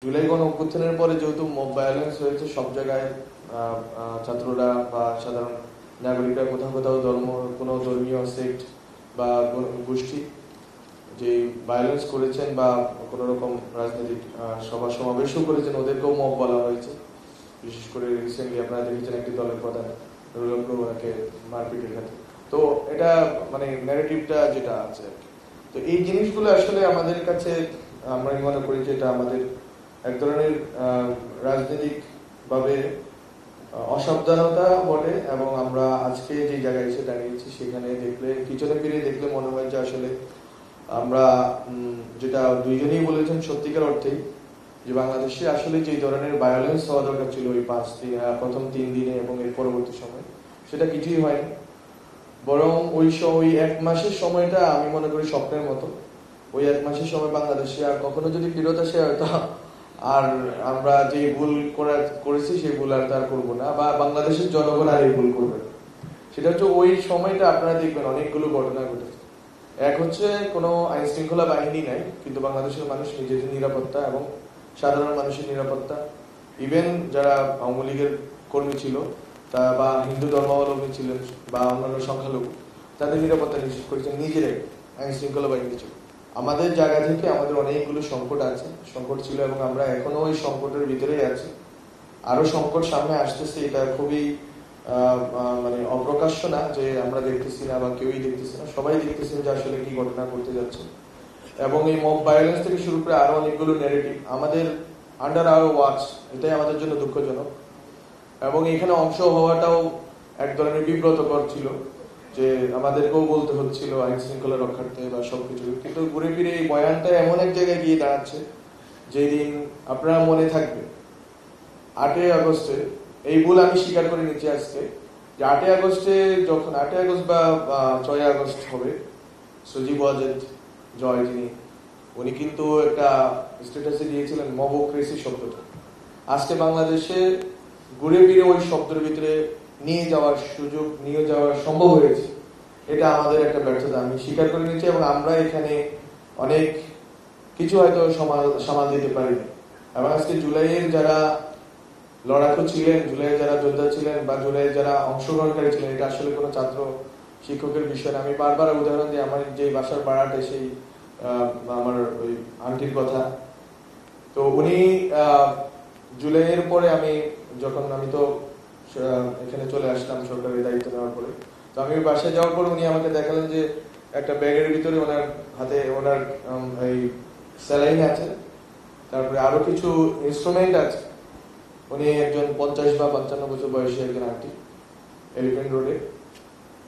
জুলাই গণ অভ্যুত্থানের পরে যেহেতু মব ভায়োলেন্স হয়েছে সব জায়গায়, ছাত্ররা বা সাধারণ নাগরিকরা কোথাও কোথাও কোনো ধর্মীয় সেক্ট বা গোষ্ঠী যে ভায়োলেন্স করেছেন বা কোনো রকম রাজনৈতিক সভা সমাবেশও করেছেন, ওদেরকেও মব বলা হয়েছে। বিশেষ করে রিসেন্টলি আপনারা দেখেছেন একটি দলের প্রধান ওনাকে মারপিটের ক্ষেত্রে। তো এটা মানে ন্যারেটিভটা যেটা আছে আর কি। তো এই জিনিসগুলো আসলে আমাদের কাছে আমরা মনে করি যে এটা আমাদের এক ধরনের রাজনৈতিক ভাবে অসাবধানতা বটে, এবং আমরা আজকে যে জায়গায় এসে দাঁড়িয়েছি সেখানে দেখলে, পিছনে ফিরে দেখলে মনে হয় যে আসলে আমরা যেটা দুইজনেই বলেছেন সত্যিকার অর্থেই যে বাংলাদেশে আসলে যে ধরনের ভায়োলেন্স হওয়া দরকার ছিল ওই প্রথম 3 দিনে এবং এর পরবর্তী সময়, সেটা কিছুই হয়নি। বরং ওই 1 মাসের সময়টা আমি মনে করি স্বপ্নের মতো। ওই 1 মাসের সময় বাংলাদেশে আর কখনো যদি ফেরত আসে হয়তো আর আমরা যে ভুল করেছি সেই ভুল আর তার করবো না, বা বাংলাদেশের জনগণ আর এই ভুল করবে না। সেটা হচ্ছে ওই সময়টা আপনারা দেখবেন অনেকগুলো ঘটনা ঘটেছে। এক হচ্ছে কোনো আইন শৃঙ্খলা বাহিনী নাই, কিন্তু বাংলাদেশের মানুষ নিজেদের নিরাপত্তা এবং সাধারণ মানুষের নিরাপত্তা, ইভেন যারা আওয়ামী লীগের কর্মী ছিল তা বা হিন্দু ধর্মাবলম্বী ছিলেন বা অন্যান্য সংখ্যালঘু, তাদের নিরাপত্তা নিশ্চিত করেছেন নিজেরাই আইন শৃঙ্খলা বাহিনী ছিল। আমাদের জায়গা থেকে আমাদের অনেকগুলো সংকট আছে, সংকট ছিল, এবং আমরা এখনো ওই সংকটের ভিতরেই আছি। আরো সংকট সামনে আসতেছে, এটা খুবই মানে অপ্রকাশ্য না যে আমরা দেখতেছি না বা কেউই দেখতেছি না, সবাই দেখতেছেন যে আসলে কি ঘটনা করতে যাচ্ছে। এবং এই মব ভায়োলেন্স থেকে শুরু করে আরো অনেকগুলো ন্যারেটিভ আমাদের আন্ডার আওয়ার ওয়াচ, এটাই আমাদের জন্য দুঃখজনক। এবং এখানে অংশ হওয়াটাও এক ধরনের বিব্রতকর ছিল, যে আমাদেরকেও বলতে হচ্ছিল আইন শৃঙ্খলা রক্ষার্থে বা সবকিছু, কিন্তু ঘুরে ফিরে এই বয়ানটা এমন এক জায়গায় গিয়ে দাঁড়াচ্ছে যেদিন আপনার মনে থাকবে 8ই আগস্টে, এই ভুল আমি স্বীকার করে নিচ্ছি আজকে, যে 8ই আগস্টে যখন 8ই আগস্ট বা 6ই আগস্ট হবে, সজীব ওয়াজেদ জয় যিনি, উনি কিন্তু একটা স্ট্যাটাসে দিয়েছিলেন মবক্রেসি শব্দটা। আজকে বাংলাদেশে ঘুরে ফিরে ওই শব্দের ভিতরে নিয়ে যাওয়ার সুযোগ, নিয়ে যাওয়ার সম্ভব হয়েছে, এটা আমাদের একটা ব্যর্থতা আমি স্বীকার করে নিচ্ছি। এবং আমরা এখানে অনেক কিছু হয়তো সামাল দিতে পারিনি। এবং আজকে জুলাইয়ের যারা লড়াকু ছিলেন, জুলাইয়ের যারা যোদ্ধা ছিলেন বা জুলাইয়ের যারা অংশগ্রহণকারী ছিলেন, এটা আসলে কোনো ছাত্র শিক্ষকের বিষয় না। আমি বারবার উদাহরণ দিই, আমার যে বাসার ভাড়াটে সেই আমার ওই আন্টির কথা। তো উনি জুলাইয়ের পরে আমি তো এখানে চলে আসলাম সরকারি দায়িত্ব নেওয়ার পরে। তো আমি বাসায় যাওয়ার পরে উনি আমাকে দেখালেন যে একটা ব্যাগের ভিতরে ওনার হাতে ওনার এই স্যালাইন আছে, তারপরে আরো কিছু ইনস্ট্রুমেন্ট আছে। উনি একজন 50 বা 55 বছর বয়সী একজন আন্টি, এলিফ্যান্ট রোডে।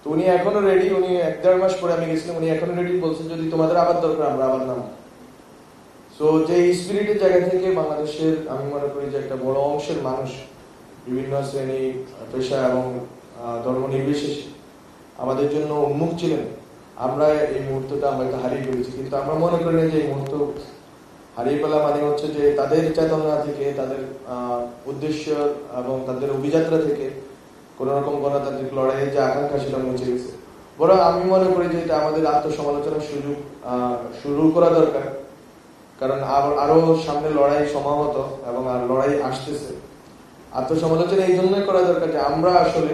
তো উনি এখনো রেডি, উনি 1-1.5 মাস পরে আমি গেছিলাম, উনি এখনো রেডি, বলছেন যদি তোমাদের আবার দরকার আমরা আবার নাম। তো যে স্পিরিটের জায়গা থেকে বাংলাদেশের আমি মনে করি যে একটা বড় অংশের মানুষ বিভিন্ন শ্রেণী পেশা এবং ধর্ম নির্বিশেষে আমাদের জন্য উন্মুখ ছিলেন। আমরা এই মুহূর্তটা হয়তো হারিয়ে ফেলেছি, কিন্তু আমরা মনে করি না যে এই মুহূর্ত হারিয়ে ফেলা মানে হচ্ছে যে তাদের চেতনা থেকে, তাদের উদ্দেশ্য এবং তাদের অভিযাত্রা থেকে কোন রকম গণতান্ত্রিক লড়াইয়ের যে আকাঙ্ক্ষা সেটা মুছে গেছে। বরং আমি মনে করি যে এটা আমাদের আত্মসমালোচনার সুযোগ শুরু করা দরকার, কারণ আরো সামনে লড়াই সমাহত এবং আর লড়াই আসতেছে। আত্মসমালোচনা এই জন্যই করা দরকার যে আমরা আসলে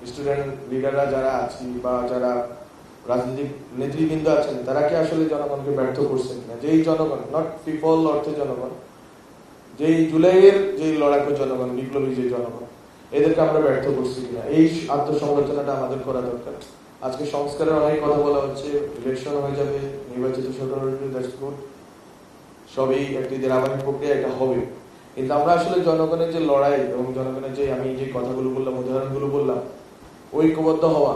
স্টুডেন্ট লিডাররা যারা আছি বা যারা রাজনৈতিক নেতৃবৃন্দ আছেন, তারা কি আসলে জনগণকে ব্যর্থ করছেন না? যেই জনগণ, নট পিপল অর্থে জনগণ, যেই জুলাইয়ের যে লড়াকু জনগণ, বিপ্লবী যে জনগণ, এদেরকে আমরা ব্যর্থ করছি কিনা, এই আত্মসমালোচনাটা আমাদের করা দরকার। আজকে সংস্কারের অনেক কথা বলা হচ্ছে, ইলেকশন হয়ে যাবে, নির্বাচিত সরকার সবই একটি ধারাবাহিক প্রক্রিয়া, এটা হবে। কিন্তু আমরা আসলে জনগণের যে লড়াই এবং জনগণের যে আমি যে কথাগুলো বললাম, উদাহরণগুলো বললাম, ঐক্যবদ্ধ হওয়া,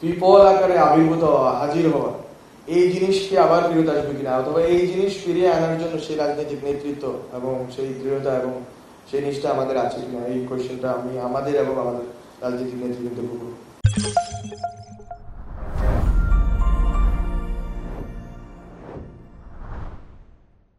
পিপল আকারে আবির্ভূত হওয়া, হাজির হওয়া, এই জিনিসকে আবার ফিরত আসবে কিনা, অথবা এই জিনিস ফিরিয়ে আনার জন্য সেই রাজনৈতিক নেতৃত্ব এবং সেই দৃঢ়তা এবং সেই নিষ্ঠা আমাদের আছে কিনা, এই কোয়েশ্চেনটা আমি আমাদের এবং আমাদের রাজনৈতিক নেতৃবৃন্দকে করব।